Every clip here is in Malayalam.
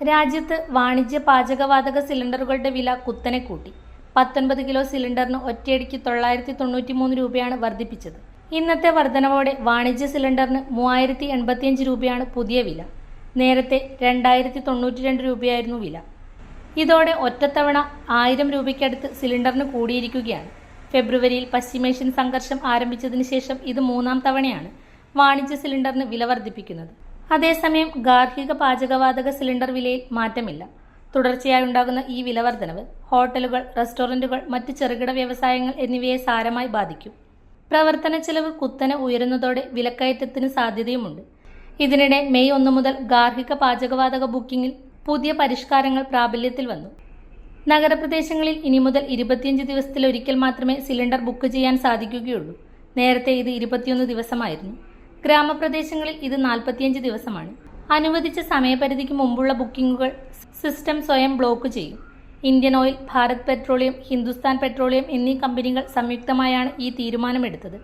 രാജ്യത്ത് വാണിജ്യ പാചകവാതക സിലിണ്ടറുകളുടെ വില കുത്തനെ കൂട്ടി. 19 കിലോ സിലിണ്ടറിന് ഒറ്റയടിക്ക് 993 രൂപയാണ് വർദ്ധിപ്പിച്ചത്. ഇന്നത്തെ വർധനവോടെ വാണിജ്യ സിലിണ്ടറിന് 3085 രൂപയാണ് പുതിയ വില. നേരത്തെ 2092 രൂപയായിരുന്നു വില. ഇതോടെ ഒറ്റത്തവണ 1000 രൂപയ്ക്കടുത്ത് സിലിണ്ടറിന് കൂടിയിരിക്കുകയാണ്. ഫെബ്രുവരിയിൽ പശ്ചിമേഷ്യൻ സംഘർഷം ആരംഭിച്ചതിന് ശേഷം ഇത് 3-ാം തവണയാണ് വാണിജ്യ സിലിണ്ടറിന് വില വർദ്ധിപ്പിക്കുന്നത്. അതേസമയം ഗാർഹിക പാചകവാതക സിലിണ്ടർ വിലയിൽ മാറ്റമില്ല. തുടർച്ചയായി ഉണ്ടാകുന്ന ഈ വില വർധനവ് ഹോട്ടലുകൾ, റെസ്റ്റോറന്റുകൾ, മറ്റ് ചെറുകിട വ്യവസായങ്ങൾ എന്നിവയെ സാരമായി ബാധിക്കും. പ്രവർത്തന ചെലവ് കുത്തനെ ഉയരുന്നതോടെ വിലക്കയറ്റത്തിന് സാധ്യതയുമുണ്ട്. ഇതിനിടെ മെയ് 1 മുതൽ ഗാർഹിക പാചകവാതക ബുക്കിംഗിൽ പുതിയ പരിഷ്കാരങ്ങൾ പ്രാബല്യത്തിൽ വന്നു. നഗരപ്രദേശങ്ങളിൽ ഇനി മുതൽ 25 ദിവസത്തിലൊരിക്കൽ മാത്രമേ സിലിണ്ടർ ബുക്ക് ചെയ്യാൻ സാധിക്കുകയുള്ളൂ. നേരത്തെ ഇത് 21 ദിവസമായിരുന്നു. ഗ്രാമപ്രദേശങ്ങളിൽ ഇത് 45 ദിവസമാണ്. അനുവദിച്ച സമയപരിധിക്ക് മുമ്പുള്ള ബുക്കിംഗുകൾ സിസ്റ്റം സ്വയം ബ്ലോക്ക് ചെയ്യും. Indian oil, Bharat petroleum, Hindustan petroleum എന്നീ കമ്പനികൾ സംയുക്തമായാണ് ഈ തീരുമാനമെടുത്തത്.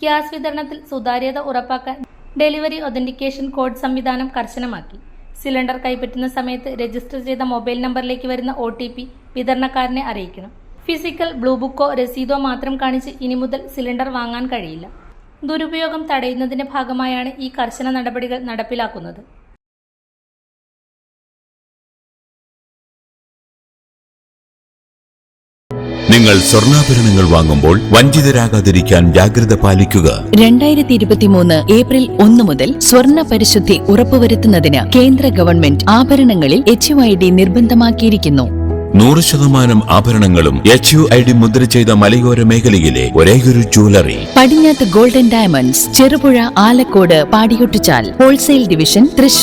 ഗ്യാസ് വിതരണത്തിൽ സുതാര്യത ഉറപ്പാക്കാൻ ഡെലിവറി ഒതന്റിക്കേഷൻ കോഡ് സംവിധാനം കർശനമാക്കി. സിലിണ്ടർ കൈപ്പറ്റുന്ന സമയത്ത് രജിസ്റ്റർ ചെയ്ത മൊബൈൽ നമ്പറിലേക്ക് വരുന്ന OTP വിതരണക്കാരനെ അറിയിക്കണം. ഫിസിക്കൽ ബ്ലൂ ബുക്കോ രസീതോ മാത്രം കാണിച്ച് ഇനി മുതൽ സിലിണ്ടർ വാങ്ങാൻ കഴിയില്ല. ദുരുപയോഗം തടയുന്നതിന്റെ ഭാഗമായാണ് ഈ കർശന നടപടികൾ നടപ്പിലാക്കുന്നത്. നിങ്ങൾ സ്വർണ്ണാഭരണങ്ങൾ വാങ്ങുമ്പോൾ വഞ്ചിതരാകാതിരിക്കാൻ ജാഗ്രത പാലിക്കുക. 2023 ഏപ്രിൽ 1 മുതൽ സ്വർണ്ണ പരിശുദ്ധി ഉറപ്പുവരുത്തുന്നതിന് കേന്ദ്ര ഗവൺമെന്റ് ആഭരണങ്ങളിൽ HUID നിർബന്ധമാക്കിയിരിക്കുന്നു. 100% ആഭരണങ്ങളും HUID മുദ്ര ചെയ്ത മലയോര മേഖലയിലെ ഒരേയൊരു ജ്വല്ലറി പടിഞ്ഞാത്ത് golden diamonds, Cherupuzha, Alakode, Padiyottuchal wholesale division, Thrissur.